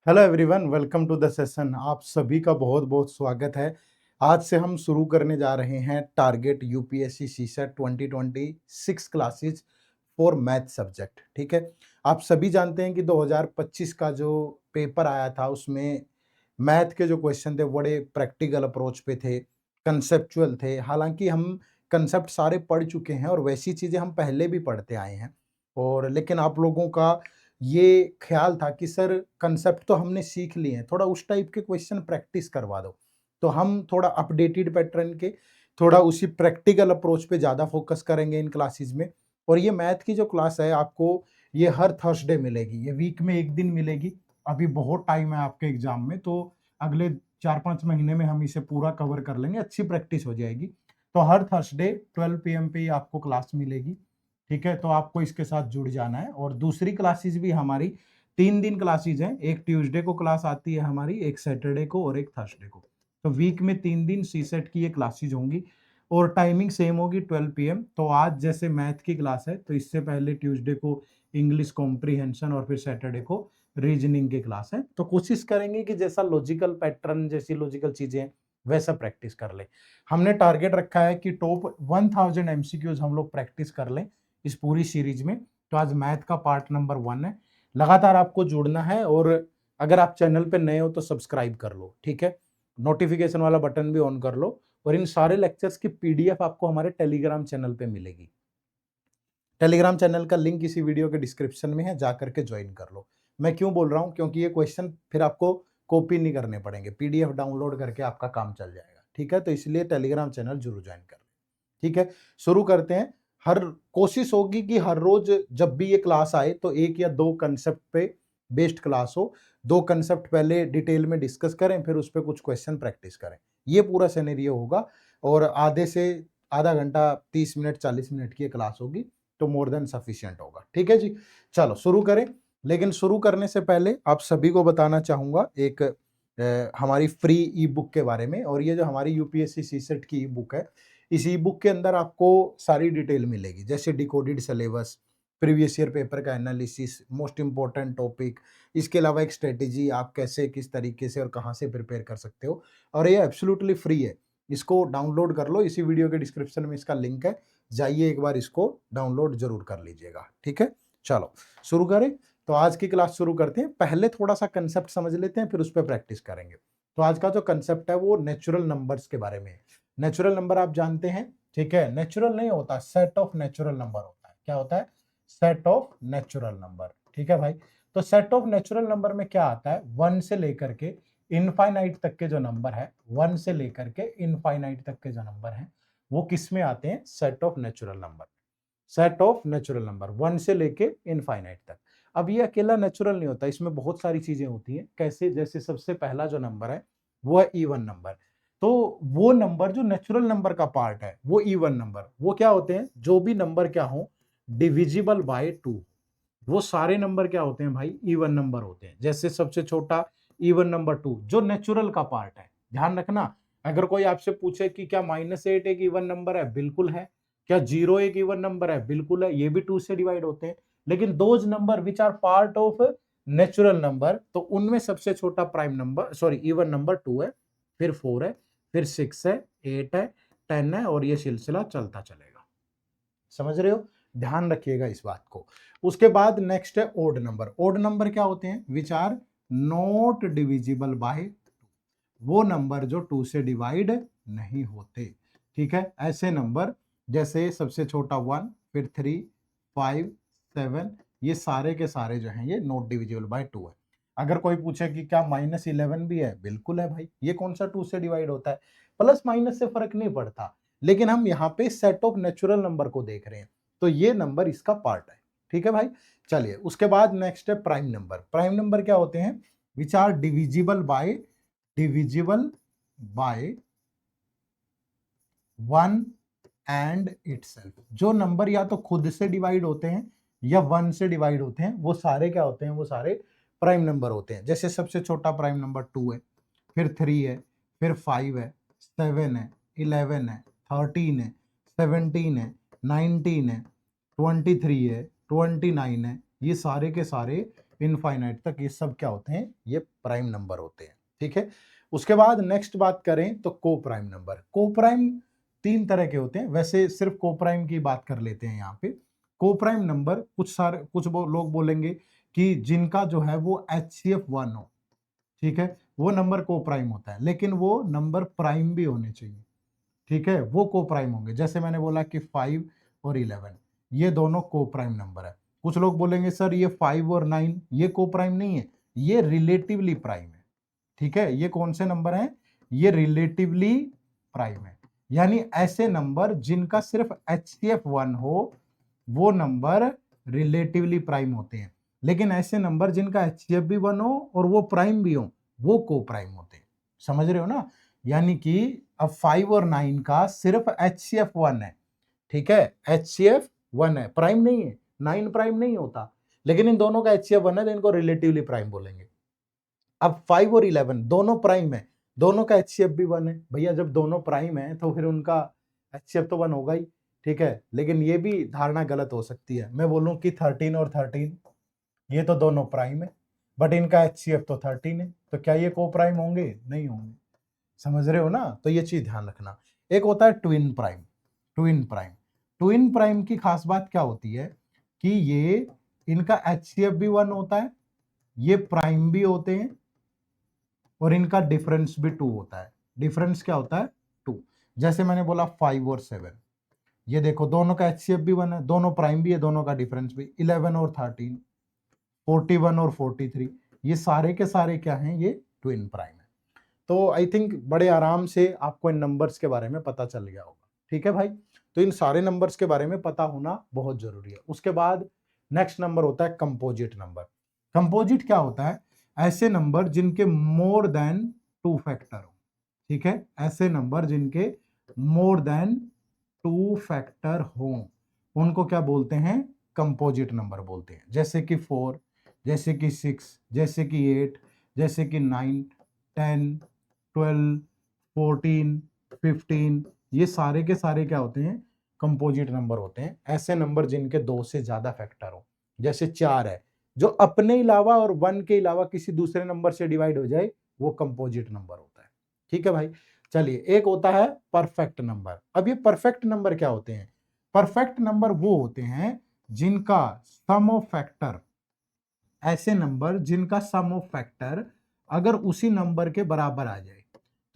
Hello everyone, welcome to the session. आप सभी का बहुत बहुत स्वागत है। आज से हम शुरू करने जा रहे हैं target UPSC CSAT 2026 classes for math subject. ठीक है, आप सभी जानते हैं कि 2025 का जो पेपर आया था उसमें मैथ के जो क्वेश्चन थे बड़े प्रैक्टिकल अप्रोच पे थे, कंसेप्चुअल थे। हालांकि हम कंसेप्ट सारे पढ़ चुके हैं और वैसी चीज़ें हम पहले भी पढ़ते आए हैं, और लेकिन आप लोगों का ये ख्याल था कि सर कंसेप्ट तो हमने सीख लिए हैं, थोड़ा उस टाइप के क्वेश्चन प्रैक्टिस करवा दो। तो हम थोड़ा अपडेटेड पैटर्न के, थोड़ा उसी प्रैक्टिकल अप्रोच पे ज़्यादा फोकस करेंगे इन क्लासेस में। और ये मैथ की जो क्लास है आपको ये हर थर्सडे मिलेगी, ये वीक में एक दिन मिलेगी। अभी बहुत टाइम है आपके एग्जाम में, तो अगले 4-5 महीने में हम इसे पूरा कवर कर लेंगे, अच्छी प्रैक्टिस हो जाएगी। तो हर थर्सडे 12 PM पे ही आपको क्लास मिलेगी। ठीक है, तो आपको इसके साथ जुड़ जाना है। और दूसरी क्लासेस भी हमारी 3 दिन क्लासेस हैं, एक ट्यूसडे को क्लास आती है हमारी, एक सैटरडे को और एक थर्सडे को। तो वीक में 3 दिन सीसेट की ये क्लासेस होंगी और टाइमिंग सेम होगी 12 PM। तो आज जैसे मैथ की क्लास है तो इससे पहले ट्यूसडे को इंग्लिश कॉम्प्रीहेंशन और फिर सैटरडे को रीजनिंग की क्लास है। तो कोशिश करेंगे कि जैसा लॉजिकल पैटर्न, जैसी लॉजिकल चीजें वैसा प्रैक्टिस कर ले। हमने टारगेट रखा है कि टॉप 1000 MCQs हम लोग प्रैक्टिस कर लें इस पूरी सीरीज में। तो आज मैथ का पार्ट नंबर 1 है। लगातार आपको जुड़ना है, और अगर आप चैनल पे नए हो तो सब्सक्राइब कर लो। ठीक है, नोटिफिकेशन वाला बटन भी ऑन कर लो। और इन सारे लेक्चर्स की PDF आपको हमारे टेलीग्राम चैनल पे मिलेगी। टेलीग्राम चैनल का लिंक इसी वीडियो के डिस्क्रिप्शन में है, जा करके ज्वाइन कर लो। मैं क्यों बोल रहा हूँ, क्योंकि ये क्वेश्चन फिर आपको कॉपी नहीं करने पड़ेंगे, PDF डाउनलोड करके आपका काम चल जाएगा। ठीक है, तो इसलिए टेलीग्राम चैनल जरूर ज्वाइन कर लें। ठीक है, शुरू करते हैं। हर कोशिश होगी कि हर रोज जब भी ये क्लास आए तो एक या दो कंसेप्ट पे बेस्ड क्लास हो। 2 कंसेप्ट पहले डिटेल में डिस्कस करें, फिर उस पर कुछ क्वेश्चन प्रैक्टिस करें। ये पूरा सिनेरियो होगा। और आधे से आधा घंटा, 30 मिनट 40 मिनट की क्लास होगी, तो मोर देन सफिशिएंट होगा। ठीक है जी, चलो शुरू करें। लेकिन शुरू करने से पहले आप सभी को बताना चाहूंगा एक हमारी फ्री ई बुक के बारे में। और ये जो हमारी यूपीएससी सीसेट की ई बुक है, इस ई बुक के अंदर आपको सारी डिटेल मिलेगी, जैसे decoded syllabus, previous year paper का एनालिसिस, मोस्ट इंपॉर्टेंट टॉपिक, इसके अलावा एक स्ट्रेटेजी, आप कैसे किस तरीके से और कहाँ से प्रिपेयर कर सकते हो। और ये एब्सोल्युटली फ्री है, इसको डाउनलोड कर लो। इसी वीडियो के डिस्क्रिप्शन में इसका लिंक है, जाइए एक बार इसको डाउनलोड जरूर कर लीजिएगा। ठीक है, चलो शुरू करें। तो आज की क्लास शुरू करते हैं। पहले थोड़ा सा कंसेप्ट समझ लेते हैं, फिर उस पर प्रैक्टिस करेंगे। तो आज का जो कंसेप्ट है वो नेचुरल नंबर्स के बारे में है। नेचुरल नंबर आप जानते हैं, ठीक है, नेचुरल नहीं होता, सेट ऑफ नेचुरल नंबर होता है। क्या होता है? Set of natural number. ठीक है भाई, तो सेट ऑफ नेचुरल नंबर में क्या आता है, 1 से लेकर के इनफाइनाइट तक के जो नंबर है, 1 से लेकर के इनफाइनाइट तक के जो नंबर है वो किस में आते हैं? Set of natural number. Set of natural number 1 से लेके इनफाइनाइट तक। अब ये अकेला नेचुरल नहीं होता, इसमें बहुत सारी चीजें होती हैं। कैसे? जैसे सबसे पहला जो नंबर है वो है इवन नंबर। तो वो नंबर जो नेचुरल नंबर का पार्ट है वो इवन नंबर, वो क्या होते हैं? जो भी नंबर क्या हो डिविजिबल बाय 2, वो सारे नंबर क्या होते हैं भाई? इवन नंबर होते हैं। जैसे सबसे छोटा इवन नंबर 2 जो नेचुरल का पार्ट है। ध्यान रखना, अगर कोई आपसे पूछे कि क्या -8 एक इवन नंबर है, बिल्कुल है। क्या 0 एक इवन नंबर है? बिल्कुल है, ये भी 2 से डिवाइड होते हैं। लेकिन those number which are part of natural number, तो उनमें सबसे छोटा prime number, sorry, even number 2 है, फिर 4 है, फिर 6 है, 8 है, 10 है, और ये सिलसिला चलता चलेगा। समझ रहे हो? ध्यान रखिएगा इस बात को। उसके बाद नेक्स्ट है ओड नंबर। ओड नंबर क्या होते हैं? Which are not divisible by, वो नंबर जो 2 से डिवाइड नहीं होते। ठीक है, ऐसे नंबर जैसे सबसे छोटा 1, फिर 3, 5, 7, ये सारे के सारे जो हैं ये नॉट डिविजिबल बाय 2 है। अगर कोई पूछे कि क्या -11 भी है, बिल्कुल है भाई, ये कौन सा 2 से डिवाइड होता है? प्लस माइनस से फर्क नहीं पड़ता, लेकिन हम यहाँ पे सेट ऑफ नेचुरल नंबर को देख रहे हैं, तो ये नंबर इसका पार्ट है। ठीक है भाई, चलिए उसके बाद नेक्स्ट है प्राइम नंबर। प्राइम नंबर क्या होते हैं? Which are divisible by 1 and itself. जो नंबर या तो खुद से डिवाइड होते हैं या 1 से डिवाइड होते हैं, वो सारे क्या होते हैं? वो सारे प्राइम नंबर होते हैं। जैसे सबसे छोटा प्राइम नंबर 2 है, फिर 3 है, फिर 5 है, 7 है, 11 है, 13 है, 17 है, 19 है, 23 है, 29 है, ये सारे के सारे इनफाइनाइट तक, ये सब क्या होते हैं, ये प्राइम नंबर होते हैं। ठीक है, उसके बाद नेक्स्ट बात करें तो को प्राइम नंबर। को प्राइम 3 तरह के होते हैं, वैसे सिर्फ को प्राइम की बात कर लेते हैं यहाँ पे। को प्राइम नंबर कुछ लोग बोलेंगे कि जिनका जो है वो HCF 1 हो, ठीक है, वो नंबर को प्राइम होता है, लेकिन वो नंबर प्राइम भी होने चाहिए। ठीक है, वो को प्राइम होंगे। जैसे मैंने बोला कि 5 और 11 ये दोनों को प्राइम नंबर है। कुछ लोग बोलेंगे सर ये 5 और 9 ये को प्राइम नहीं है, ये रिलेटिवली प्राइम है। ठीक है, ये कौन से नंबर हैं, ये रिलेटिवली प्राइम है, यानी ऐसे नंबर जिनका सिर्फ HCF 1 हो वो नंबर रिलेटिवली प्राइम होते हैं, लेकिन ऐसे नंबर जिनका HCF भी 1 हो और वो प्राइम भी हो वो को प्राइम होते हैं। समझ रहे हो ना, यानी कि अब 5 और 9 का सिर्फ HCF 1 है। ठीक है, HCF 1 है, प्राइम नहीं है, 9 प्राइम नहीं होता, लेकिन इन दोनों का HCF 1 है तो इनको रिलेटिवली प्राइम बोलेंगे। अब 5 और 11 दोनों प्राइम है, दोनों का HCF भी 1 है। भैया जब दोनों प्राइम है तो फिर उनका HCF तो 1 होगा ही। ठीक है, लेकिन ये भी धारणा गलत हो सकती है, मैं बोलूं कि 13 और 13 ये तो दोनों प्राइम है, बट इनका HCF तो 13 है, तो क्या ये को प्राइम होंगे, नहीं होंगे। समझ रहे हो ना, तो ये चीज ध्यान रखना। एक होता है twin prime. Twin prime, twin prime की खास बात क्या होती है कि ये इनका HCF भी 1 होता है, ये प्राइम भी होते हैं और इनका डिफरेंस भी 2 होता है। डिफरेंस क्या होता है, 2। जैसे मैंने बोला 5 और 7, ये देखो दोनों का HCF भी 1 है, दोनों प्राइम भी है, दोनों का डिफरेंस भी। 11 और 13, 41 और 43, ये सारे के सारे क्या हैं, ये ट्विन प्राइम है। तो आई थिंक बड़े आराम से आपको इन नंबर्स के बारे में पता चल गया होगा। ठीक है भाई, तो इन सारे नंबर्स के बारे में पता होना बहुत जरूरी है। उसके बाद नेक्स्ट नंबर होता है कंपोजिट नंबर। कंपोजिट क्या होता है, ऐसे नंबर जिनके मोर देन 2 फैक्टर हो। ठीक है, ऐसे नंबर जिनके मोर देन 2 फैक्टर हो उनको क्या बोलते हैं, कंपोजिट नंबर बोलते हैं। जैसे कि 4, जैसे कि 6, जैसे कि 8, जैसे कि 9, 10, 12, 14, 15, ये सारे के सारे क्या होते हैं, कंपोजिट नंबर होते हैं। ऐसे नंबर जिनके 2 से ज्यादा फैक्टर हो, जैसे 4 है, जो अपने अलावा और 1 के अलावा किसी दूसरे नंबर से डिवाइड हो जाए वो कंपोजिट नंबर होता है। ठीक है भाई, चलिए एक होता है परफेक्ट नंबर। अब ये परफेक्ट नंबर क्या होते हैं, परफेक्ट नंबर वो होते हैं जिनका सम ऑफ फैक्टर, ऐसे नंबर जिनका सम ऑफ फैक्टर अगर उसी नंबर के बराबर आ जाए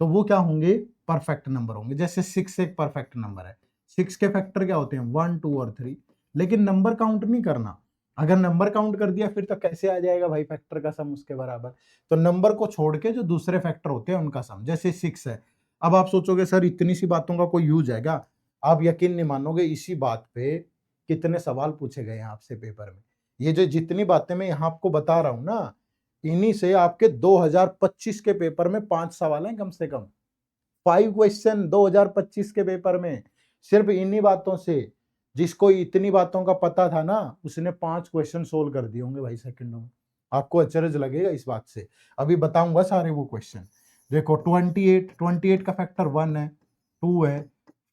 तो वो क्या होंगे, परफेक्ट नंबर होंगे। जैसे 6 एक परफेक्ट नंबर है, 6 के फैक्टर क्या होते हैं, 1, 2 और 3, लेकिन नंबर काउंट नहीं करना। अगर नंबर काउंट कर दिया फिर तो कैसे आ जाएगा भाई फैक्टर का सम उसके बराबर। तो नंबर को छोड़ के जो दूसरे फैक्टर होते हैं उनका सम, जैसे 6 है। अब आप सोचोगे सर इतनी सी बातों का कोई यूज है क्या, आप यकीन नहीं मानोगे इसी बात पे कितने सवाल पूछे गए हैं आपसे पेपर में। ये जो जितनी बातें मैं यहाँ आपको बता रहा हूं ना, इन्हीं से आपके 2025 के पेपर में 5 सवाल हैं कम से कम। 5 क्वेश्चन 2025 के पेपर में सिर्फ इन्हीं बातों से। जिसको इतनी बातों का पता था ना उसने 5 क्वेश्चन सोल्व कर दिए होंगे भाई सेकंडों में। आपको अचरज लगेगा इस बात से, अभी बताऊंगा सारे वो क्वेश्चन। देखो 28 का फैक्टर 1 है, 2 है,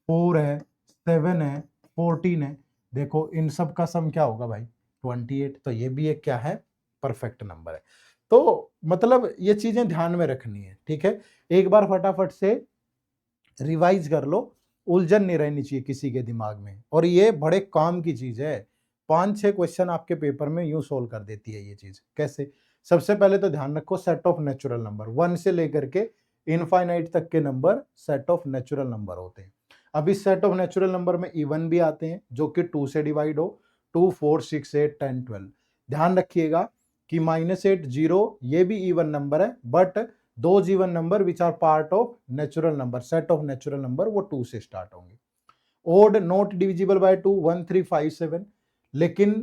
4 है, 7 है, 14 है। देखो इन सब का सम क्या होगा भाई, 28। तो ये भी एक क्या है, परफेक्ट नंबर है। तो मतलब ये चीजें ध्यान में रखनी है। ठीक है, एक बार फटाफट से रिवाइज कर लो, उलझन नहीं रहनी चाहिए किसी के दिमाग में, और ये बड़े काम की चीज है। 5-6 क्वेश्चन आपके पेपर में यूं सोल्व कर देती है ये चीज। कैसे, सबसे पहले तो ध्यान रखो सेट ऑफ नेचुरल नंबर, 1 से लेकर के इनफाइनाइट तक के number set of natural number होते हैं। अब इस सेट ऑफ नेचुरल नंबर में इवन भी आते हैं जो कि 2 से डिवाइड हो, 2, 4, 6, 8, 10, 12। ध्यान रखिएगा कि -8, 0 ये भी इवन नंबर है, but those even number which are part of natural number, set of natural number, वो 2 से स्टार्ट होंगे। ओड नॉट डिविजिबल बाय 2, 1, 3, 5, 7, लेकिन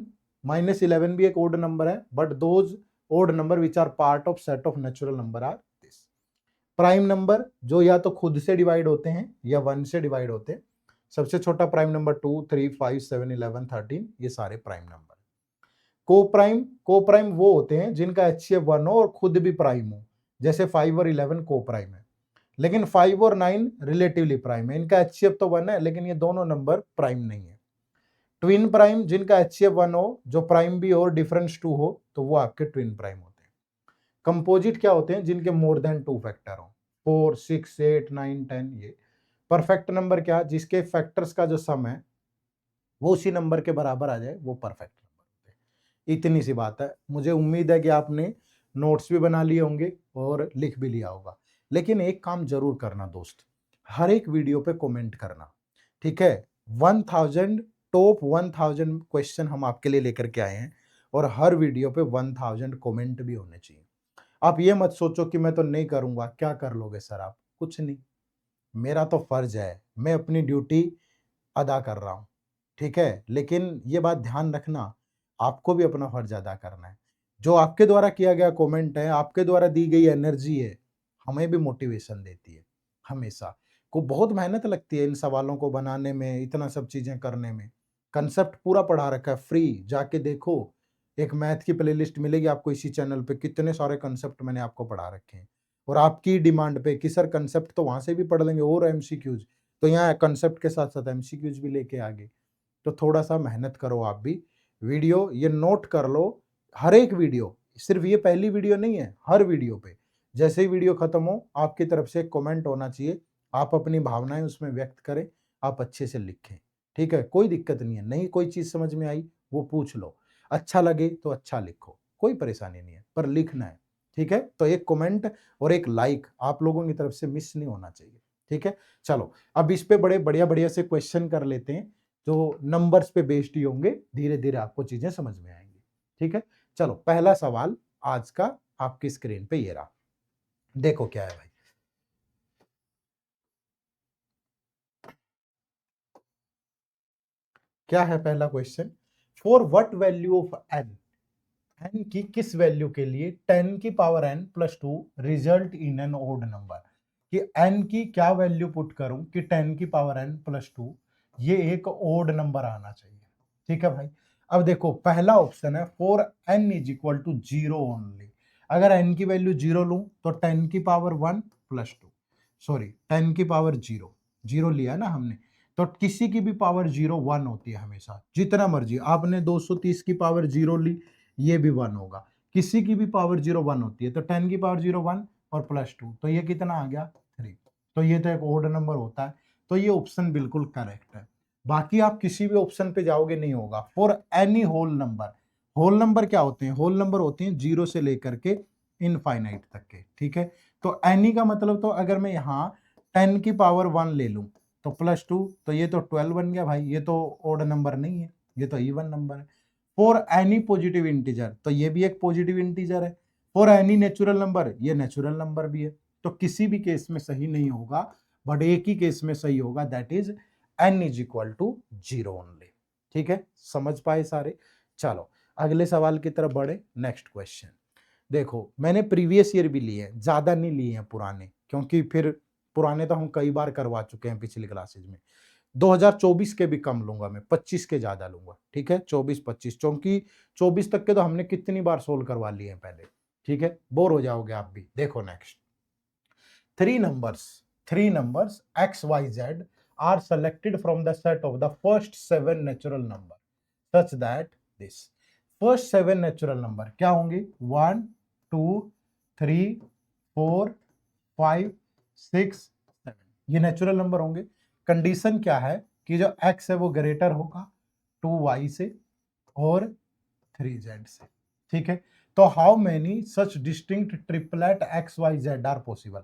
-11 भी एक ओड नंबर है, but those odd number which are part of set of natural number are this. Prime number जो या तो खुद से डिवाइड होते हैं या 1 से डिवाइड होते हैं। सबसे छोटा प्राइम नंबर 2, 3, 5, 7, 11, 13, ये सारे प्राइम नंबर। को प्राइम वो होते हैं जिनका HCF 1 हो और खुद भी प्राइम हो, जैसे 5 और 11 को प्राइम है, लेकिन 5 और 9 रिलेटिवली प्राइम है। इनका HCF तो 1 है लेकिन ये दोनों नंबर प्राइम नहीं है। ट्विन प्राइम जिनका HCF 1 हो, जो प्राइम भी हो और डिफरेंस 2 हो, तो वो आपके ट्विन प्राइम होते हैं। कंपोजिट क्या होते हैं? जिनके मोर देन 2 फैक्टर हो, 4, 6, 8, 9, 10 ये। परफेक्ट नंबर क्या? जिसके फैक्टर्स का जो सम है वो उसी नंबर के बराबर आ जाए, वो परफेक्ट नंबर होते हैं। इतनी सी बात है। मुझे उम्मीद है कि आपने नोट्स भी बना लिए होंगे और लिख भी लिया होगा। लेकिन एक काम जरूर करना दोस्त, हर एक वीडियो पे कमेंट करना, ठीक है? 1000 टॉप 1000 क्वेश्चन हम आपके लिए लेकर के आए हैं और हर वीडियो पे 1000 कमेंट भी होने चाहिए। आप ये मत सोचो कि मैं तो नहीं करूंगा, क्या कर लोगे सर आप? कुछ नहीं, मेरा तो फर्ज है, मैं अपनी ड्यूटी अदा कर रहा हूं, ठीक है? लेकिन ये बात ध्यान रखना, आपको भी अपना फर्ज अदा करना है। जो आपके द्वारा किया गया कमेंट है, आपके द्वारा दी गई एनर्जी है, हमें भी मोटिवेशन देती है हमेशा। को बहुत मेहनत लगती है इन सवालों को बनाने में, इतना सब चीजें करने में। कंसेप्ट पूरा पढ़ा रखा है फ्री, जाके देखो। एक मैथ की प्लेलिस्ट मिलेगी आपको इसी चैनल पे, कितने सारे कंसेप्ट मैंने आपको पढ़ा रखे हैं। और आपकी डिमांड पे कि सर कंसेप्ट तो वहां से भी पढ़ लेंगे और एमसीक्यूज, तो यहाँ कंसेप्ट के साथ साथ एमसीक्यूज भी लेके आगे। तो थोड़ा सा मेहनत करो आप भी। वीडियो ये नोट कर लो, हर एक वीडियो, सिर्फ ये पहली वीडियो नहीं है, हर वीडियो पे जैसे ही वीडियो खत्म हो आपकी तरफ से एक कमेंट होना चाहिए। आप अपनी भावनाएं उसमें व्यक्त करें, आप अच्छे से लिखें, ठीक है? कोई दिक्कत नहीं है, नहीं कोई चीज समझ में आई वो पूछ लो, अच्छा लगे तो अच्छा लिखो, कोई परेशानी नहीं है, पर लिखना है, ठीक है? तो एक कमेंट और एक लाइक आप लोगों की तरफ से मिस नहीं होना चाहिए, ठीक है? चलो अब इस पे बड़े बढ़िया बढ़िया से क्वेश्चन कर लेते हैं जो नंबर्स पे बेस्ड ही होंगे, धीरे धीरे आपको चीजें समझ में आएंगी, ठीक है? चलो पहला सवाल आज का आपकी स्क्रीन पे ये रहा, देखो क्या है भाई। क्या है पहला question? For what value of n, n की किस वैल्यू के लिए 10 की power n plus 2 result in an odd number, कि n की क्या वैल्यू पुट करूं कि 10 की पावर n प्लस 2 ये एक ओड नंबर आना चाहिए, ठीक है भाई? अब देखो पहला ऑप्शन है for n is equal to 0 only. अगर n की वैल्यू 0 लूं तो 10 की पावर 1 प्लस 2, सॉरी 10 की पावर 0, 0 लिया ना हमने, तो किसी की भी पावर 0 1 होती है हमेशा, जितना मर्जी। आपने 230 की पावर 0 ली, ये भी 1 होगा। किसी की भी पावर 0 1 होती है, तो 10 की पावर 0 1 और प्लस 2, तो ये कितना आ गया 3। तो ये तो एक ओड नंबर होता है, तो ये ऑप्शन बिल्कुल करेक्ट है। बाकी आप किसी भी ऑप्शन पे जाओगे नहीं होगा। For any whole number, whole number क्या होते हैं? होल नंबर होते हैं 0 से लेकर के इनफाइनाइट तक के, ठीक है? तो एनी का मतलब, तो अगर मैं यहाँ 10 की पावर 1 ले लूं तो प्लस 2, तो ये तो 12 बन गया भाई, ये तो ओड नंबर नहीं है, ये तो इवन नंबर है। फॉर एनी पॉजिटिव इंटीजर, तो ये भी एक पॉजिटिव इंटीजर है। फॉर एनी नेचुरल नंबर, ये नेचुरल नंबर भी है। तो किसी भी केस में सही नहीं होगा, बट एक ही केस में सही होगा, that is n is equal to 0 only, ठीक है? समझ पाए सारे? चलो अगले सवाल की तरफ बढ़े। नेक्स्ट क्वेश्चन देखो, मैंने प्रीवियस ईयर भी लिए हैं, ज्यादा नहीं लिए हैं पुराने, क्योंकि फिर पुराने तो हम कई बार करवा चुके हैं पिछली क्लासेज में। 2024 के भी कम लूंगा मैं, 25 के ज्यादा लूंगा, ठीक है? 24 25, क्योंकि 24 तक के तो हमने कितनी बार सोल्व करवा लिए हैं पहले, ठीक है? बोर हो जाओगे आप भी। देखो next, three numbers, three numbers x y z are selected from the set of the first 7 natural number such that this first 7 natural number क्या होंगे? 1 2 3 4 5 6 7, ये नेचुरल नंबर होंगे। कंडीशन क्या है कि जो x है वो ग्रेटर होगा 2y से और 3z से, ठीक है? तो how many such distinct triplet x y z are possible,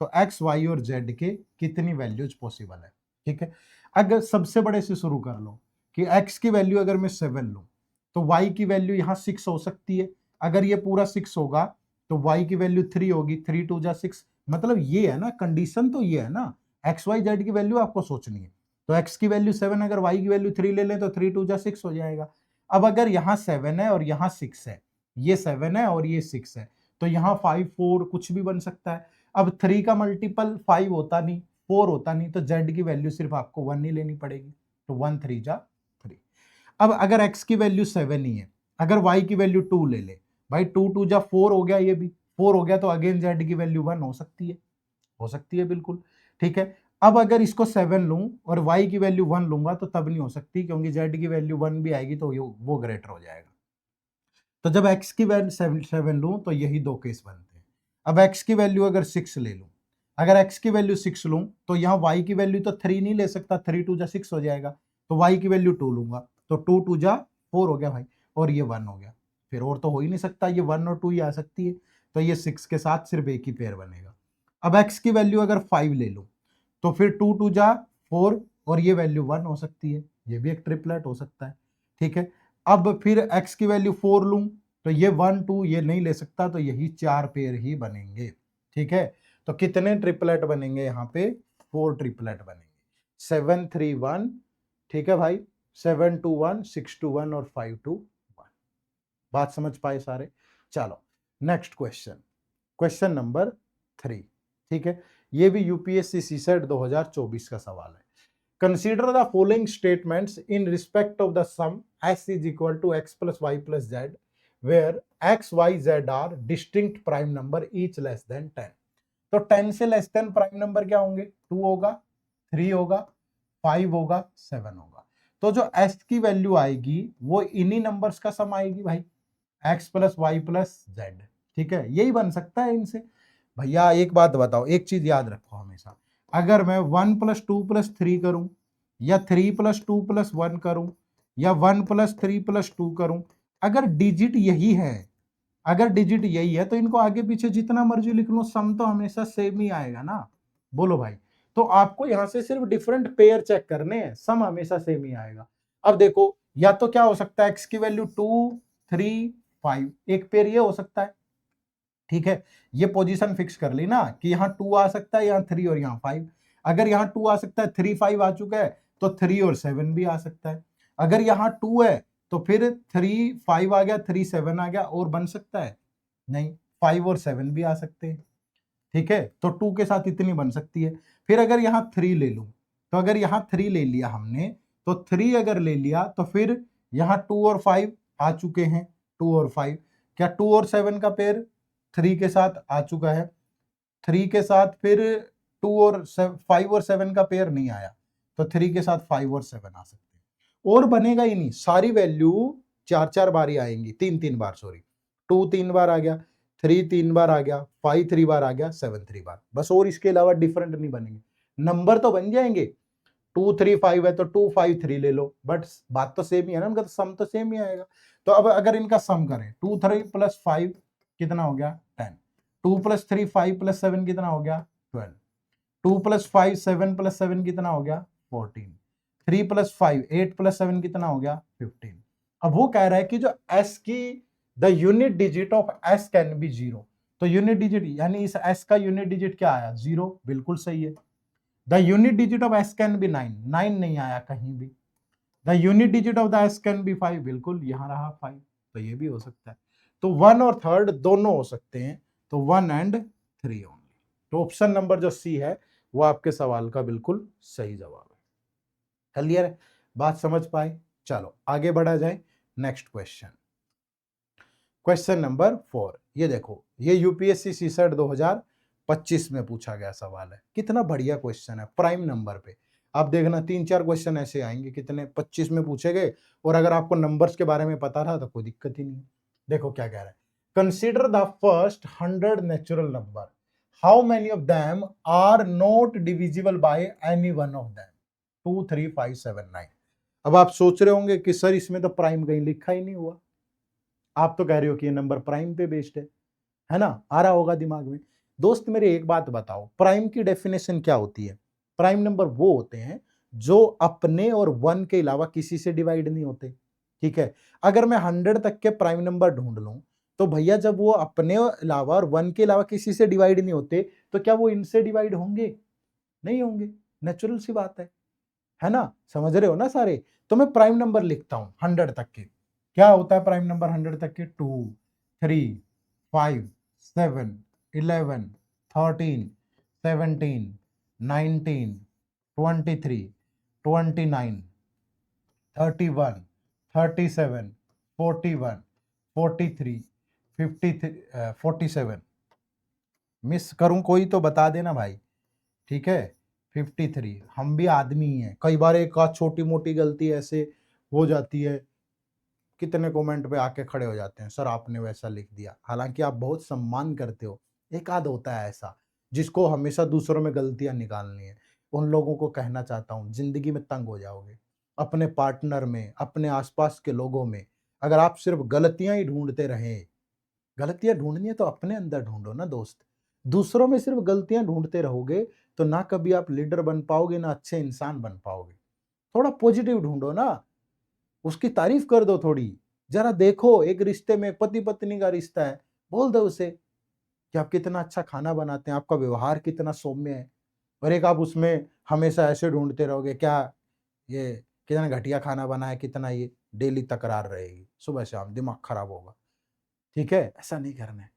तो एक्स वाई और जेड के कितनी वैल्यूज पॉसिबल है, ठीक है? अगर सबसे बड़े से शुरू कर लो कि एक्स की वैल्यू अगर मैं 7 लूं तो वाई की वैल्यू यहाँ 6 हो सकती है। अगर ये पूरा 6 होगा तो वाई की वैल्यू 3 होगी, 3 2 जा 6, मतलब ये है ना कंडीशन, तो ये है ना, एक्स वाई जेड की वैल्यू आपको सोचनी है। तो एक्स की वैल्यू 7, अगर वाई की वैल्यू 3 ले लें तो 3 2 जा 6 हो जाएगा। अब अगर यहाँ 7 है और यहाँ 6 है, ये 7 है और ये 6 है, तो यहाँ 5 4 कुछ भी बन सकता है। अब 3 का मल्टीपल 5 होता नहीं, 4 होता नहीं, तो z की वैल्यू सिर्फ आपको 1 ही लेनी पड़ेगी, तो 1 3 जा 3। अब अगर x की वैल्यू 7 ही है, अगर y की वैल्यू 2 ले ले, भाई 2 2 जा 4 हो गया, ये भी 4 हो गया, तो अगेन z की वैल्यू 1 हो सकती है, हो सकती है बिल्कुल, ठीक है? अब अगर इसको 7 लूं और y की वैल्यू 1 लूंगा तो तब नहीं हो सकती, क्योंकि z की वैल्यू 1 भी आएगी तो वो ग्रेटर हो जाएगा। तो जब x की वैल्यू 7 लूं तो यही दो केस बनते हैं। अब x की वैल्यू अगर 6 ले लूं, अगर x की वैल्यू 6 लूं तो यहाँ y की वैल्यू तो 3 नहीं ले सकता, 3 2 जा 6 हो जाएगा, तो y की वैल्यू 2 लूंगा, तो 2 2 जा 4 हो गया भाई, और ये 1 हो गया। फिर और तो हो ही नहीं सकता, ये 1 और 2 ही आ सकती है, तो ये 6 के साथ सिर्फ एक ही पेयर बनेगा। अब x की वैल्यू अगर 5 ले लूं तो फिर 2 2 जा 4 और ये वैल्यू 1 हो सकती है, ये भी एक ट्रिपलेट हो सकता है, ठीक है। अब फिर x की वैल्यू 4 लूं तो ये 1 2 ये नहीं ले सकता, तो यही 4 पेयर ही बनेंगे, ठीक है। तो कितने ट्रिपलेट बनेंगे यहाँ पे? 4 ट्रिपलेट बनेंगे, 7 3 1, ठीक है भाई, 7 2 1, 6 2 1 और 5 2 1। बात समझ पाए सारे? चलो नेक्स्ट क्वेश्चन, क्वेश्चन नंबर 3, ठीक है। ये भी यूपीएससी सीसेट 2024 का सवाल है। Consider the following statements in respect of the sum s is equal to x plus y plus z where x y z are distinct prime number each less than 10। तो 10 से less than prime number क्या होंगे? 2 होगा, 3 होगा, 5 होगा, 7 होगा। तो जो s की वैल्यू आएगी वो इन्हीं नंबर्स का सम आएगी भाई, x plus y plus z, ठीक है। यही बन सकता है इनसे। भैया एक बात बताओ, एक चीज याद रखो हमेशा, अगर मैं 1 प्लस 2 प्लस 3 करूं, या 3 प्लस 2 प्लस 1 करूं, या 1 प्लस 3 प्लस 2 करूं, अगर डिजिट यही है, अगर डिजिट यही है तो इनको आगे पीछे जितना मर्जी लिख लो, सम तो हमेशा सेम ही आएगा ना। बोलो भाई। तो आपको यहां से सिर्फ डिफरेंट पेयर चेक करने हैं, सम हमेशा सेम ही आएगा। अब देखो, या तो क्या हो सकता है, एक्स की वैल्यू 2 3 5, एक पेयर ये हो सकता है, ठीक है। ये पोजीशन फिक्स कर ली ना कि यहाँ 2 आ सकता है, यहाँ 3 और यहाँ 5। अगर यहाँ 2 आ सकता है, 3 5 आ चुका है, तो 3 और 7 भी आ सकता है। अगर यहाँ 2 है तो फिर 3 5 आ गया, 3 7 आ गया, और बन सकता है? नहीं, 5 और 7 भी आ सकते हैं, ठीक है। तो 2 के साथ इतनी बन सकती है। फिर अगर यहाँ 3 ले लूं, तो अगर यहाँ 3 ले लिया हमने, तो 3 अगर ले लिया तो फिर यहाँ 2 और 5 आ चुके हैं, 2 और 5। क्या 2 और 7 का पेयर 3 के साथ आ चुका है? 3 के साथ फिर 2 और 5 और 7 का पेयर नहीं आया, तो 3 के साथ 5 और 7 आ सकते हैं, और बनेगा ही नहीं। सारी वैल्यू 4 4 बार ही आएंगी, 3 3 बार, सॉरी, 2 3 बार आ गया, 3 3 बार आ गया, 5 3 बार आ गया, 7 3 बार, बस। और इसके अलावा डिफरेंट नहीं बनेंगे, नंबर तो बन जाएंगे। 2 3 5 है तो 2 5 3 ले लो, बट बात तो सेम ही है ना, उनका तो सम तो सेम ही आएगा। तो अब अगर इनका सम करें, 2 3 प्लस 5 कितना हो गया? 10। 2 प्लस 3 5 प्लस 7 कितना हो गया? 12। 2 प्लस 5 7 प्लस 7 कितना हो गया? 14। 3 प्लस 5 8 प्लस 7 कितना हो गया? 15। अब वो कह रहा है कि जो s की the unit digit of s can be 0। तो यूनिट डिजिट यानी इस s का यूनिट डिजिट क्या आया? 0, बिल्कुल सही है। The unit digit of s can be 9, 9 नहीं आया कहीं भी। The unit digit of the s can be 5, बिल्कुल यहां रहा 5, तो ये भी हो सकता है। तो 1 और 3 दोनों हो सकते हैं, तो 1 एंड 3 ओनली। तो ऑप्शन नंबर जो सी है वो आपके सवाल का बिल्कुल सही जवाब है। क्लियर है? बात समझ पाए? चलो आगे बढ़ा जाए, नेक्स्ट क्वेश्चन, क्वेश्चन नंबर 4। ये देखो, ये यूपीएससी सीसेट 2025 में पूछा गया सवाल है। कितना बढ़िया क्वेश्चन है, प्राइम नंबर पे। आप देखना 3 4 क्वेश्चन ऐसे आएंगे, कितने 25 में पूछे गए, और अगर आपको नंबर्स के बारे में पता था तो कोई दिक्कत ही नहीं। देखो क्या कह रहा है, consider the first 100 natural number, how many of them are not divisible by any one of them? 2 3 5 7 9। अब आप सोच रहे होंगे कि सर इसमें तो प्राइम कहीं लिखा ही नहीं हुआ। आप तो कह रहे हो कि ये नंबर प्राइम पे बेस्ड है ना, आ रहा होगा दिमाग में। दोस्त मेरे एक बात बताओ, प्राइम की डेफिनेशन क्या होती है? प्राइम नंबर वो होते हैं जो अपने और 1 के अलावा किसी से डिवाइड नहीं होते, ठीक है। अगर मैं 100 तक के प्राइम नंबर ढूंढ लूं, तो भैया जब वो अपने अलावा और 1 के अलावा किसी से डिवाइड नहीं होते, तो क्या वो इनसे डिवाइड होंगे? नहीं होंगे, नेचुरल सी बात है ना। समझ रहे हो ना सारे? तो मैं प्राइम नंबर लिखता हूं 100 तक के। क्या होता है प्राइम नंबर 100 तक के? 2 3 5 7 11 13 17 19 23 29 31 37 41 43 53 47। मिस करूं कोई तो बता देना भाई, ठीक है। 53। हम भी आदमी ही हैं, कई बार एक आध छोटी मोटी गलती ऐसे हो जाती है, कितने कमेंट पे आके खड़े हो जाते हैं, सर आपने वैसा लिख दिया। हालांकि आप बहुत सम्मान करते हो, एक आध होता है ऐसा जिसको हमेशा दूसरों में गलतियां निकालनी है। उन लोगों को कहना चाहता हूँ, जिंदगी में तंग हो जाओगे, अपने पार्टनर में, अपने आसपास के लोगों में अगर आप सिर्फ गलतियां ही ढूंढते रहे, गलतियां ढूंढनी है तो अपने अंदर ढूंढो ना दोस्त। दूसरों में सिर्फ गलतियां ढूंढते रहोगे तो ना कभी आप लीडर बन पाओगे, ना अच्छे इंसान बन पाओगे। थोड़ा पॉजिटिव ढूंढो ना, उसकी तारीफ कर दो थोड़ी। जरा देखो, एक रिश्ते में, पति पत्नी का रिश्ता है, बोल दो उसे कि आप कितना अच्छा खाना बनाते हैं, आपका व्यवहार कितना सौम्य है। और एक आप उसमें हमेशा ऐसे ढूंढते रहोगे, क्या ये कितना घटिया खाना बना है, कितना ये, डेली तकरार रहेगी, सुबह शाम दिमाग खराब होगा। ठीक है, ऐसा नहीं करना है।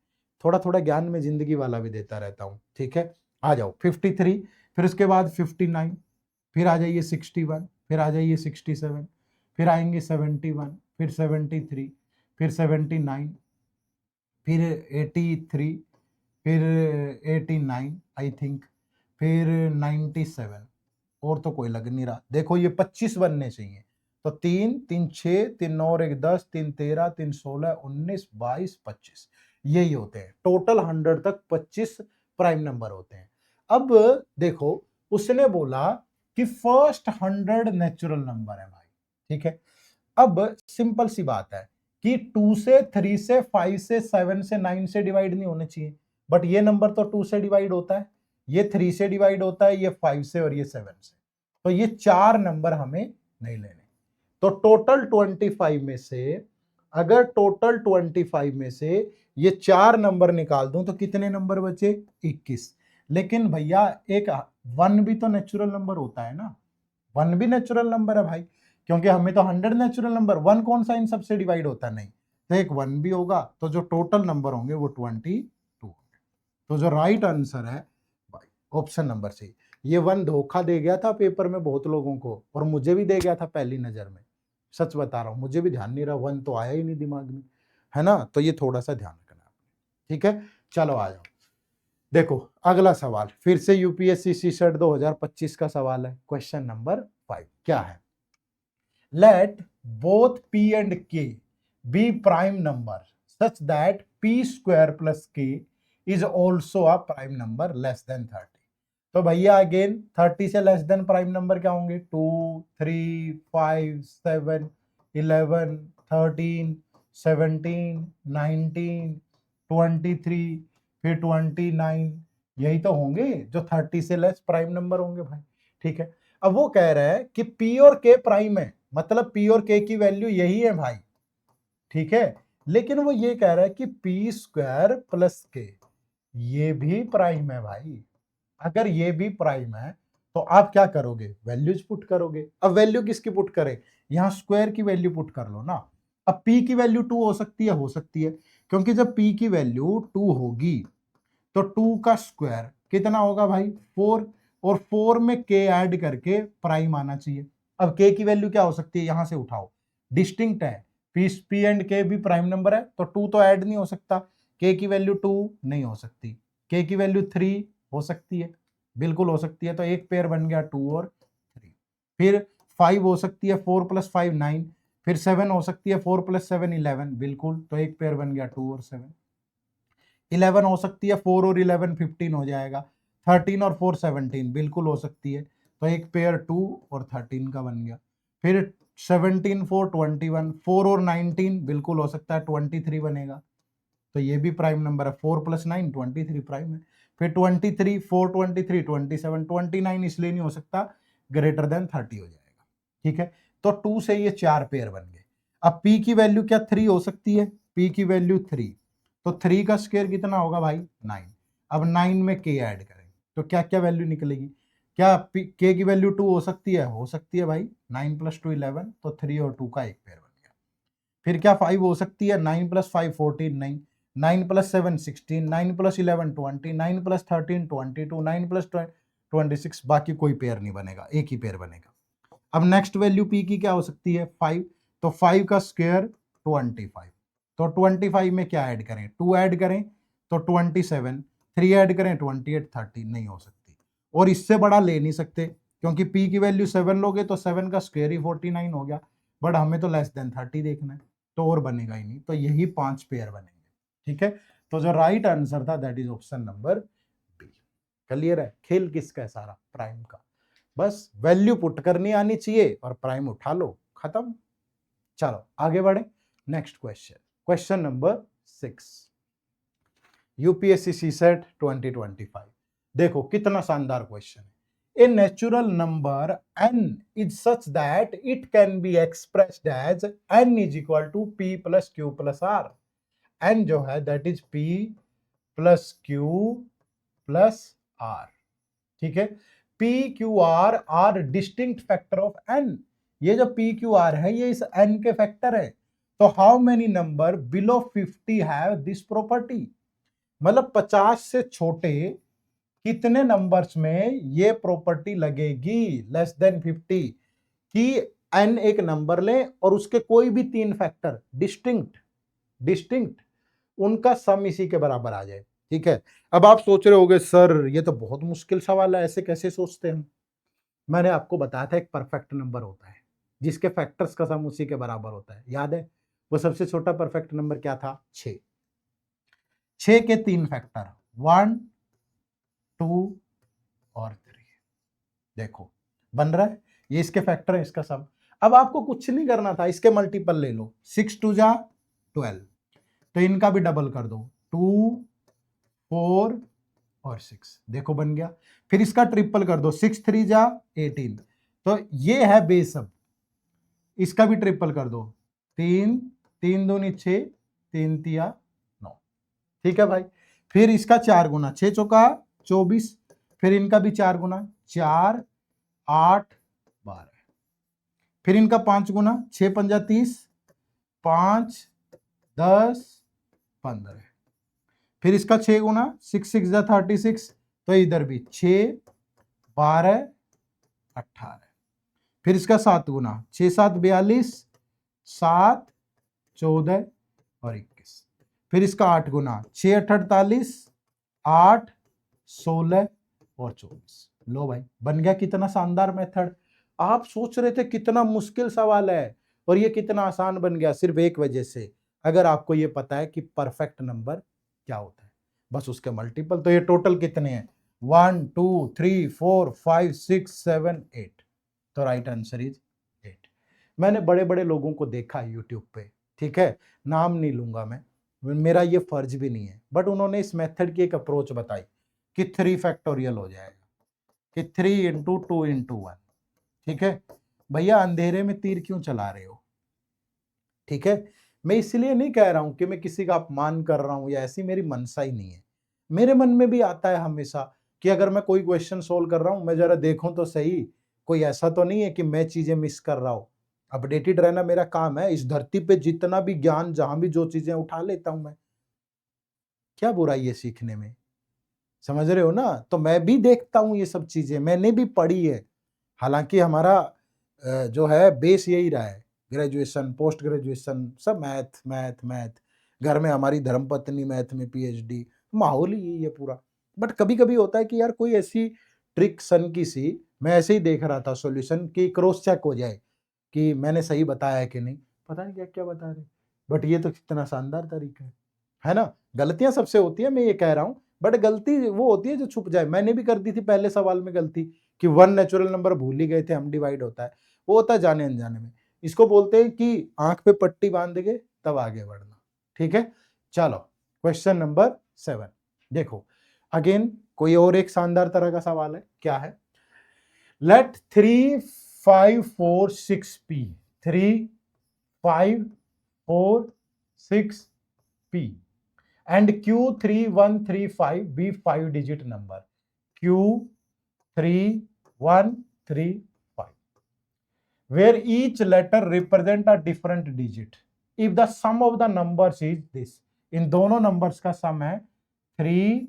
थोड़ा थोड़ा ज्ञान में जिंदगी वाला भी देता रहता हूँ। ठीक है, आ जाओ 53, फिर उसके बाद 59, फिर आ जाइए 61, फिर आ जाइए 67, फिर आएंगे 71, फिर 73, फिर 79, फिर 83, फिर 89 आई थिंक, फिर 97, और तो कोई लग नहीं रहा। देखो ये 25 बनने चाहिए, तो 3 3 6 3 9 और 1 10, 3 13, 3 16, 19 22 25, यही होते हैं टोटल 100 तक 25 प्राइम नंबर होते हैं। अब देखो, उसने बोला कि फर्स्ट 100 नेचुरल नंबर है भाई। ठीक है, अब सिंपल सी बात है कि 2 से 3 से 5 से 7 से 9 से डिवाइड नहीं होने चाहिए, बट ये नंबर तो 2 से डिवाइड होता है, ये 3 से डिवाइड होता है, ये 5 से और ये 7 से, तो ये 4 नंबर हमें नहीं लेने। तो टोटल 25 में से, अगर टोटल 25 में से ये 4 नंबर निकाल दूं तो कितने नंबर बचे? 21। लेकिन भैया एक 1 भी तो नेचुरल नंबर होता है ना, 1 भी नेचुरल नंबर है भाई, क्योंकि हमें तो 100 नेचुरल नंबर, 1 कौन सा इन सबसे डिवाइड होता नहीं, तो एक 1 भी होगा, तो जो टोटल नंबर होंगे वो 22 होंगे। तो जो राइट आंसर है भाई ऑप्शन नंबर सी। ये 1 धोखा दे गया था पेपर में बहुत लोगों को, और मुझे भी दे गया था पहली नजर में, सच बता रहा हूं, मुझे भी ध्यान नहीं रहा, 1 तो आया ही नहीं दिमाग में, है ना। तो ये थोड़ा सा ध्यान रखना आपने। ठीक है, चलो आ जाओ। देखो अगला सवाल फिर से यूपीएससी सीसेट 2025 का सवाल है, क्वेश्चन नंबर 5 क्या है? Let both p and k be prime number such that p square plus k is also a prime number less than 30। तो भैया अगेन 30 से लेस देन प्राइम नंबर क्या होंगे? 2 3 5 7 11 13 17 19 23 फिर 29, यही तो होंगे जो 30 से लेस प्राइम नंबर होंगे भाई। ठीक है, अब वो कह रहा है कि p और k प्राइम है, मतलब p और k की वैल्यू यही है भाई। ठीक है, लेकिन वो ये कह रहा है कि p स्क्वायर प्लस k ये भी प्राइम है भाई। अगर ये भी प्राइम है तो आप क्या करोगे? वैल्यूज पुट करोगे। अब वैल्यू किसकी पुट करें? यहां स्क्वायर की वैल्यू पुट कर लो ना। अब p की वैल्यू 2 हो सकती है, क्योंकि जब p की वैल्यू 2 होगी तो 2 का स्क्वायर कितना होगा भाई? 4, और 4 में k ऐड करके प्राइम आना चाहिए। अब k की वैल्यू क्या हो सकती है? यहां से उठाओ, डिस्टिंक्ट है, p एंड k भी प्राइम नंबर है, तो 2 तो ऐड नहीं हो सकता, k की वैल्यू 2 नहीं हो सकती, k की वैल्यू 3 हो सकती है, बिल्कुल हो सकती है, तो एक पेयर बन गया 2 और 3। फिर 5 हो सकती है, 4 प्लस 5 9, फिर 7 हो सकती है, 4 प्लस 7 11, बिल्कुल, तो एक पेयर बन गया 2 और 7। 11 हो सकती है, 4 और 11 15 हो जाएगा, 13 और 4 17, बिल्कुल हो सकती है, तो एक पेयर 2 और 13 का बन गया। फिर 17 4 21, 4 और 19 बिल्कुल हो सकता है, 23 बनेगा, तो ये भी प्राइम नंबर है, 4 प्लस 9 23 प्राइम है। फिर 23 4 23 27 29 इसलिए नहीं हो सकता, ग्रेटर देन 30 हो जाएगा। ठीक है, तो 2 से ये 4 पेयर बन गए। अब p की वैल्यू क्या 3 हो सकती है? p की वैल्यू 3, तो 3 का स्क्वायर कितना होगा भाई? 9। अब 9 में k ऐड करें तो क्या क्या वैल्यू निकलेगी? क्या k की वैल्यू 2 हो सकती है? हो सकती है भाई, 9 प्लस 2 11, तो 3 और 2 का एक पेयर बन गया। फिर क्या 5 हो सकती है? 9 plus 5 14, 9, 9 plus 7 16, 9 plus 11 20, 9 plus 13 22, 9 plus 26, बाकी कोई पेयर नहीं बनेगा, एक ही पेयर बनेगा। अब नेक्स्ट वैल्यू p की क्या हो सकती है? 5, तो 5 का स्क्वायर 25, तो 25 में क्या ऐड करें? 2 ऐड करें तो 27, 3 ऐड करें 28, 30 नहीं हो सकती। और इससे बड़ा ले नहीं सकते, क्योंकि p की वैल्यू 7 लोगे तो 7 का स्क्वायर ही 49 हो गया, बट हमें तो लेस देन 30 देखना है, तो और बनेगा ही नहीं, तो यही 5 पेयर बनेंगे। ठीक है, तो जो राइट आंसर था that is option number B. Clear है, खेल किसका है सारा, प्राइम का। बस वैल्यू पुट करनी आनी चाहिए और प्राइम उठा लो, खत्म। चलो आगे बढ़े, next question, question number 6, UPSC CSAT 2025। देखो कितना शानदार क्वेश्चन है। A natural number n is such that it can be expressed as n is equal to p plus q plus r. n जो है that is p plus q plus r. ठीक है, p q r are distinct factor of n. ये जो p q r है ये इस n के फैक्टर है। तो how many number below 50 have this property? मतलब 50 से छोटे कितने नंबर्स में ये प्रॉपर्टी लगेगी लेस देन 50 कि n एक नंबर लें और उसके कोई भी 3 फैक्टर डिस्टिंक्ट उनका सम इसी के बराबर आ जाए। ठीक है, अब आप सोच रहे होगे सर ये तो बहुत मुश्किल सवाल है, ऐसे कैसे सोचते हैं। मैंने आपको बताया था एक परफेक्ट नंबर होता है जिसके फैक्टर्स का सम उसी के बराबर होता है, याद है? वो सबसे छोटा परफेक्ट नंबर क्या था? 6 के 3 फैक्टर 1 2 और 3। देखो बन रहा है, ये इसके फैक्टर है, इसका सम। अब आपको कुछ नहीं करना था, इसके मल्टीपल ले लो, 6 2 जा 12, तो इनका भी डबल कर दो, 2 4 और 6। देखो बन गया। फिर इसका ट्रिपल कर दो, 6 3 जा 18, तो ये है बेस। अब इसका भी ट्रिपल कर दो, 3 3 2 6 3 तिया 9। ठीक है भाई, फिर इसका 4 गुना, 6 चौका 24, फिर इनका भी 4 गुना, 4 8 12, फिर इनका 5 गुना, 6 पंजा 30, 5 10 15, फिर इसका 6 गुना, 6 6 जा 36, तो इधर भी 6 12 18, फिर इसका 7 गुना, 6 7 42, 7 14 और 21, फिर इसका 8 गुना, 6 8 48, 8 16 और 24। लो भाई बन गया। कितना शानदार मेथड। आप सोच रहे थे कितना मुश्किल सवाल है और ये कितना आसान बन गया, सिर्फ एक वजह से, अगर आपको ये पता है कि परफेक्ट नंबर क्या होता है, बस उसके मल्टीपल। तो ये टोटल कितने हैं? 1 2 3 4 5 6 7 8, तो राइट आंसर इज 8। मैंने बड़े बड़े लोगों को देखा यूट्यूब पे, ठीक है, नाम नहीं लूंगा मैं, मेरा ये फर्ज भी नहीं है, बट उन्होंने इस मेथड की एक अप्रोच बताई कि 3 फैक्टोरियल हो जाएगा, कि 3 इंटू 2 इंटू 1। ठीक है भैया, अंधेरे में तीर क्यों चला रहे हो? ठीक है, मैं इसलिए नहीं कह रहा हूं कि मैं किसी का अपमान कर रहा हूं या ऐसी मेरी मनसा ही नहीं है। मेरे मन में भी आता है हमेशा कि अगर मैं कोई क्वेश्चन सोल्व कर रहा हूं, मैं जरा देखूं तो सही, कोई ऐसा तो नहीं है कि मैं चीजें मिस कर रहा हूं। अपडेटेड रहना मेरा काम है। इस धरती पे जितना भी ज्ञान, जहां भी जो चीजें उठा लेता हूं मैं, क्या बुराई है सीखने में? समझ रहे हो ना? तो मैं भी देखता हूं ये सब चीजें, मैंने भी पढ़ी है। हालांकि हमारा जो है बेस यही रहा है, ग्रेजुएशन पोस्ट ग्रेजुएशन सब मैथ मैथ मैथ, घर में हमारी धर्मपत्नी मैथ में पीएचडी, माहौल ही यही है पूरा। बट कभी कभी होता है कि यार कोई ऐसी ट्रिक सन की सी, मैं ऐसे ही देख रहा था सॉल्यूशन की क्रॉस चेक हो जाए कि मैंने सही बताया है कि नहीं, पता नहीं क्या क्या बता रहे, बट ये तो कितना शानदार तरीका है ना? गलतियां सबसे होती है, मैं ये कह रहा हूं, बट गलती वो होती है जो छुप जाए। मैंने भी कर दी थी पहले सवाल में गलती कि 1 नेचुरल नंबर भूल ही गए थे हम, डिवाइड होता है, वो होता है जाने अनजाने में। इसको बोलते हैं कि आंख पे पट्टी बांध के तब आगे बढ़ना। ठीक है, चलो क्वेश्चन नंबर 7 देखो, अगेन कोई और एक शानदार तरह का सवाल है। क्या है? Late 3 5 4 6 p 3 5 4 6 p and Q3135 be 5 digit number, Q3135, where each letter represent a different digit. If the sum of the numbers is this, इन दोनों नंबर्स का सम है 3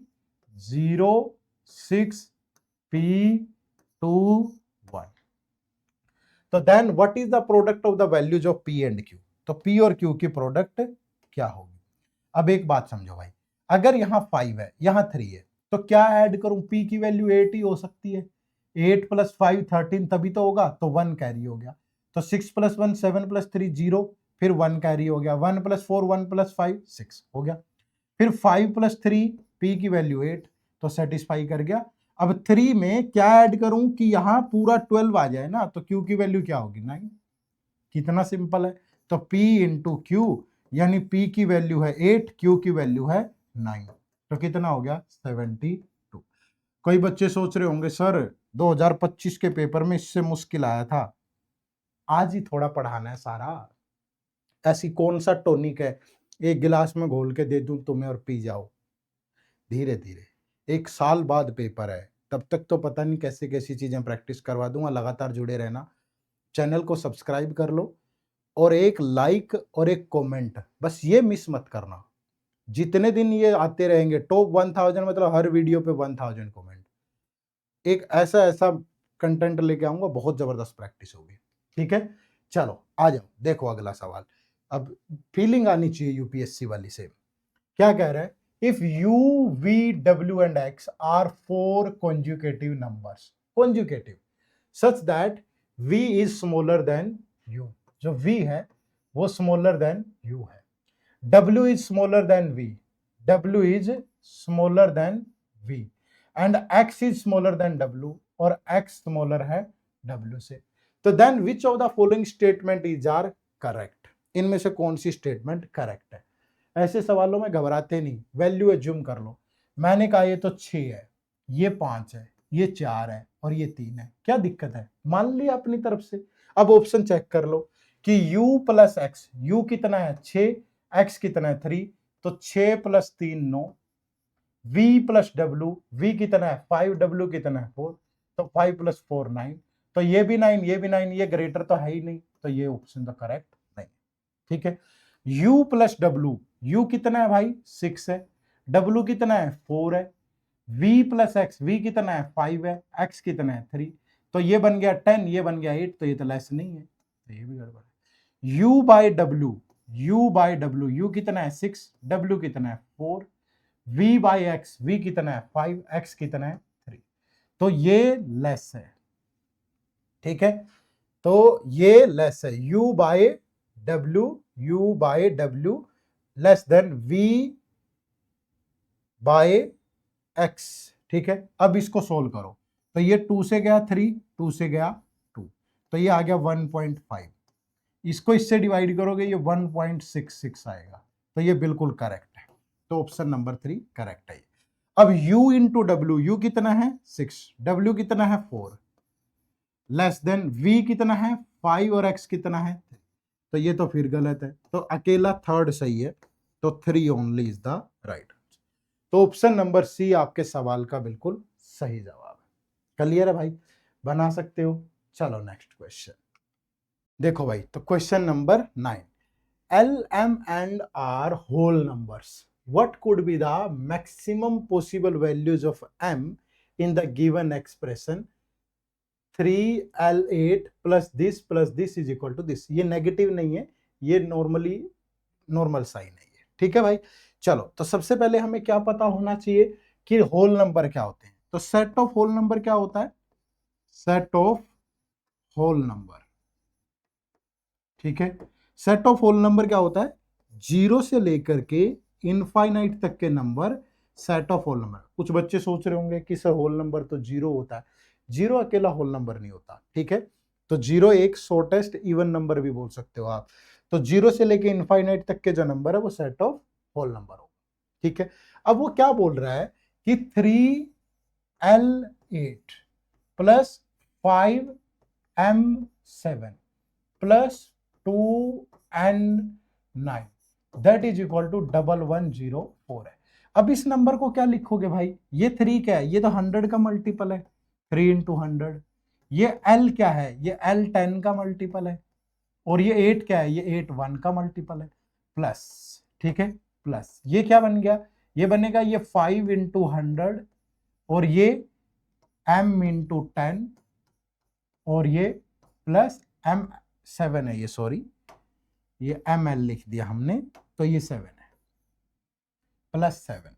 0 6 p 2 1, तो then what is the product of the values of p and q? तो p और q की product क्या होगी? अब एक बात समझो भाई, अगर यहां 5 है यहां 3 है, तो क्या ऐड करूं, p की वैल्यू 8 ही हो सकती है, 8 + 5 13 तभी तो होगा, तो 1 कैरी हो गया। तो 6 + 1 7 + 3 0, फिर 1 कैरी हो गया, 1 + 4 1 + 5 6 हो गया। फिर 5 + 3 p की वैल्यू 8, तो सेटिस्फाई कर गया। अब 3 में क्या ऐड करूं कि यहां पूरा 12 आ जाए ना, तो q की वैल्यू क्या होगी 9। कितना सिंपल है। तो p इंटू क्यू, यानी p की वैल्यू है 8, q की वैल्यू है 9, तो कितना हो गया 72। कई बच्चे सोच रहे होंगे सर 2025 के पेपर में इससे मुश्किल आया था, आज ही थोड़ा पढ़ाना है सारा। ऐसी कौन सा टॉनिक है एक गिलास में घोल के दे दूं तुम्हें और पी जाओ। धीरे धीरे, 1 साल बाद पेपर है, तब तक तो पता नहीं कैसे कैसी चीजें प्रैक्टिस करवा दूंगा। लगातार जुड़े रहना, चैनल को सब्सक्राइब कर लो और एक लाइक और एक कमेंट, बस ये मिस मत करना। जितने दिन ये आते रहेंगे टॉप 1000, मतलब हर वीडियो पे 1000 कमेंट, एक ऐसा ऐसा कंटेंट लेके आऊंगा, बहुत जबरदस्त प्रैक्टिस होगी। ठीक है, चलो आ जाओ, देखो अगला सवाल। अब फीलिंग आनी चाहिए यूपीएससी वाली से। क्या कह रहा है, if u v w and x are 4 consecutive numbers, consecutive such that v is smaller than u, जो v है वो smaller than u है, w is smaller than v, w is smaller than v and x is smaller than w, और x smaller है w से, तो then which of the following statement is are correct, इनमें से कौन सी statement correct है। ऐसे सवालों में घबराते नहीं, वैल्यू एज्यूम कर लो। मैंने कहा ये तो 6 है, ये 5 है, ये 4 है और ये 3 है, क्या दिक्कत है, मान लिया अपनी तरफ से। अब ऑप्शन चेक कर लो कि u + x, u कितना है 6, x कितना है 3, तो 6 + 3 9, v + w, v कितना है 5, w कितना है 4, तो 5 + 4 9, तो ये भी 9, ये भी 9, ये ग्रेटर तो है ही नहीं, तो ये ऑप्शन तो करेक्ट नहीं। ठीक है, u + w, u कितना है भाई 6 है, w कितना है 4 है, v + x, v कितना है 5 है, x कितना है 3, तो ये बन गया 10, ये बन गया 8, तो ये तो लेस नहीं है, तो ये भी गड़बड़ है। u/w, u/w, u कितना है 6, w कितना है 4, v/x, v कितना है 5, x कितना है 3, तो ये लेस है। ठीक है, तो ये लेस है, u/w, u/w less than v/x। ठीक है, अब इसको सोल्व करो, तो ये 2 से गया 3, 2 से गया 2, तो ये आ गया 1.5, इसको इससे डिवाइड करोगे ये 1.66 आएगा, तो ये बिल्कुल करेक्ट है, तो ऑप्शन नंबर 3 करेक्ट है। अब u इंटू डब्ल्यू, u कितना है 6, w कितना है 4, लेस देन v कितना है 5 और x कितना है 3, तो ये तो फिर गलत है, तो अकेला थर्ड सही है, तो 3 ओनली इज द राइट। तो ऑप्शन नंबर सी आपके सवाल का बिल्कुल सही जवाब है। क्लियर है भाई, बना सकते हो। चलो नेक्स्ट क्वेश्चन देखो भाई, तो question number 9, L, M and R whole numbers, what could be the maximum possible values of M in the given expression 3L8 plus this is equal to this। ये नेगेटिव नहीं है, ये normal sign है ये। ठीक है भाई, चलो तो सबसे पहले हमें क्या पता होना चाहिए कि होल नंबर क्या होते हैं। तो सेट ऑफ होल नंबर क्या होता है, सेट ऑफ होल नंबर। ठीक है, सेट ऑफ होल नंबर क्या होता है, 0 से लेकर के इनफाइनाइट तक के number set of whole number. कुछ बच्चे सोच रहे होंगे कि सर होल नंबर तो 0 होता है, 0 अकेला होल नंबर नहीं होता। ठीक है, तो 0 एक शॉर्टेस्ट इवन नंबर भी बोल सकते हो आप। तो 0 से लेके इनफाइनाइट तक के जो नंबर है वो सेट ऑफ होल नंबर होगा। ठीक है, अब वो क्या बोल रहा है कि 3L8 plus 5M7 plus 2N9 that is equal to 1104 है। अब इस नंबर को क्या लिखोगे भाई, ये 3 क्या है, ये तो 100 का मल्टीपल है, 3 इंटू 100। ये L क्या है, ये L 10 का मल्टीपल है, और ये 8 क्या है, ये 8 1 का मल्टीपल है, प्लस। ठीक है, प्लस ये क्या बन गया, ये बनेगा ये 5 इंटू 100 और ये M इंटू 10 और ये प्लस M7 है, ये सॉरी ये ML लिख दिया हमने, तो ये 7 है प्लस 7,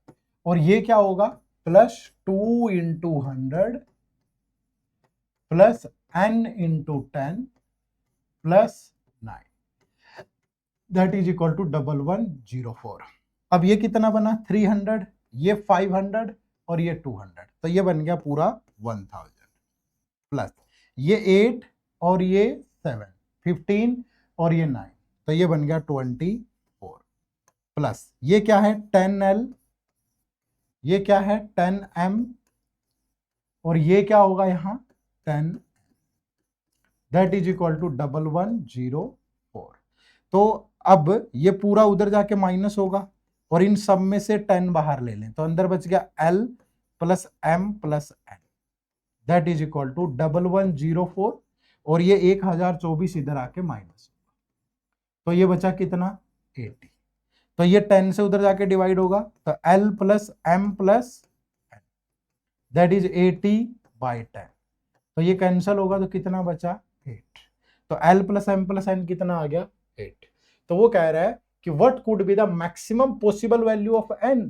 और ये क्या होगा plus 2 into 100 plus n into 10 plus 9 that is equal to 1104। अब ये कितना बना 300, ये 500 और ये 200, तो ये बन गया पूरा 1000 प्लस ये 8 और ये 7, 15 और ये 9, तो ये बन गया 24 प्लस ये क्या है 10L, ये क्या है 10M और ये क्या होगा यहां 10, दैट इज इक्वल टू 1104। तो अब ये पूरा उधर जाके माइनस होगा और इन सब में से 10 बाहर ले लें, तो अंदर बच गया L plus M plus N, that is equal to 1104 और ये 1024 इधर आके माइनस होगा, तो ये बचा कितना 80, तो ये 10 से उधर जाके डिवाइड होगा, तो L plus M plus N that is 80/10, तो ये कैंसिल होगा तो कितना बचा 8, तो L plus M plus N कितना आ गया 8। तो वो कह रहा है कि what could be the maximum possible value of n।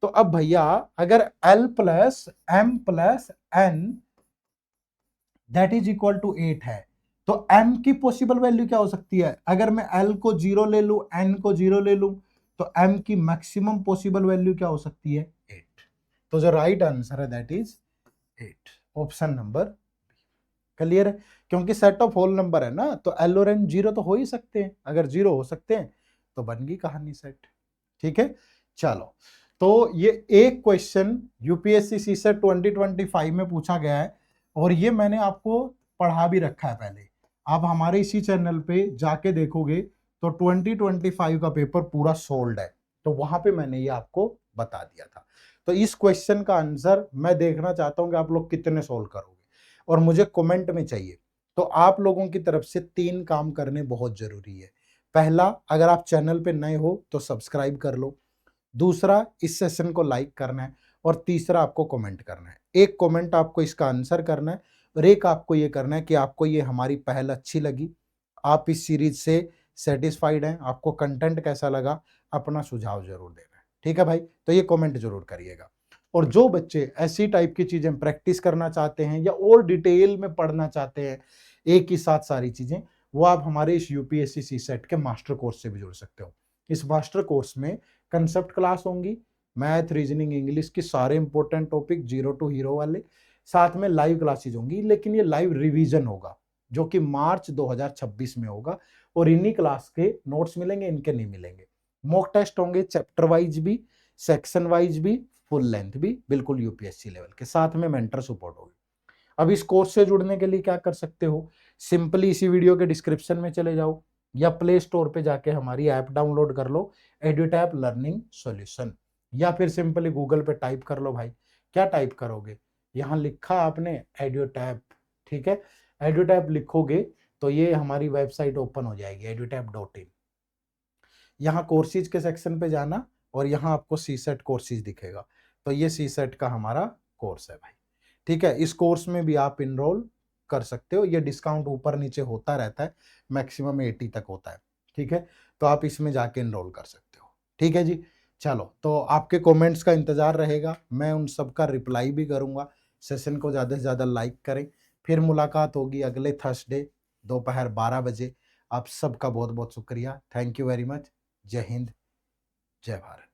तो अब भैया अगर L plus M plus N that is equal to 8 है, तो M की पॉसिबल वैल्यू क्या हो सकती है, अगर मैं L को 0 ले लूं N को 0 ले लूं तो M की मैक्सिमम पॉसिबल वैल्यू क्या हो सकती है 8। तो जो राइट आंसर है that is 8, option number clear है, क्योंकि सेट ऑफ होल नंबर है ना, तो L और N 0 तो हो ही सकते हैं, अगर 0 हो सकते हैं तो बन गई कहानी सेट। ठीक है, चलो तो ये एक क्वेश्चन यूपीएससी सीसेट 2025 में पूछा गया है और ये मैंने आपको पढ़ा भी रखा है पहले, आप हमारे इसी चैनल पे जाके देखोगे तो 2025 का पेपर पूरा सोल्ड है, तो वहां पे मैंने ये आपको बता दिया था। तो इस क्वेश्चन का आंसर मैं देखना चाहता हूं कि आप लोग कितने सोल्व करोगे और मुझे कमेंट में चाहिए। तो आप लोगों की तरफ से 3 काम करने बहुत जरूरी है। पहला, अगर आप चैनल पे नए हो तो सब्सक्राइब कर लो, दूसरा इस सेशन को लाइक करना है और तीसरा आपको कमेंट करना है। एक कमेंट आपको इसका आंसर करना है और एक आपको ये करना है कि आपको ये हमारी पहल अच्छी लगी, आप इस सीरीज से सेटिस्फाइड हैं, आपको कंटेंट कैसा लगा, अपना सुझाव जरूर देना है। ठीक है भाई, तो ये कमेंट जरूर करिएगा। और जो बच्चे ऐसी टाइप की चीजें प्रैक्टिस करना चाहते हैं या और डिटेल में पढ़ना चाहते हैं एक ही साथ सारी चीजें, वो आप हमारे इस यूपीएससी सीसेट के मास्टर कोर्स से भी जुड़ सकते हो। इस मास्टर कोर्स में कंसेप्ट क्लास होंगी, मैथ, रीजनिंग, इंग्लिश की सारे इंपॉर्टेंट टॉपिक 0 to हीरो वाले, साथ में लाइव क्लासेज होंगी, लेकिन ये लाइव रिवीजन होगा जो कि मार्च 2026 में होगा और इन्हीं क्लास के नोट्स मिलेंगे, इनके नहीं मिलेंगे। मॉक टेस्ट होंगे चैप्टर वाइज भी, सेक्शन वाइज भी, फुल लेंथ भी, बिल्कुल यूपीएससी लेवल के, साथ में मेंटर सपोर्ट होगी। अब इस कोर्स से जुड़ने के लिए क्या कर सकते हो, सिंपली इसी वीडियो के डिस्क्रिप्शन में चले जाओ या प्ले स्टोर पे जाके हमारी ऐप डाउनलोड कर लो, एडुटैप लर्निंग सॉल्यूशन, या फिर सिंपली गूगल पे टाइप कर लो। भाई क्या टाइप करोगे, यहाँ लिखा आपने एडुटैप, ठीक है, एडुटैप लिखोगे तो ये हमारी वेबसाइट ओपन हो जाएगी edutap.in। यहाँ कोर्सेज के सेक्शन पे जाना और यहाँ आपको सीसेट कोर्सेज दिखेगा, तो ये सीसेट का हमारा कोर्स है भाई। ठीक है, इस कोर्स में भी आप इनरोल कर सकते हो, ये डिस्काउंट ऊपर नीचे होता रहता है, मैक्सिमम 80 तक होता है। ठीक है, तो आप इसमें जाके इनरोल कर सकते हो। ठीक है जी, चलो तो आपके कमेंट्स का इंतजार रहेगा, मैं उन सब का रिप्लाई भी करूंगा। सेशन को ज़्यादा से ज़्यादा लाइक करें, फिर मुलाकात होगी अगले थर्सडे दोपहर 12 बजे। आप सबका बहुत बहुत शुक्रिया, थैंक यू वेरी मच। जय हिंद, जय भारत।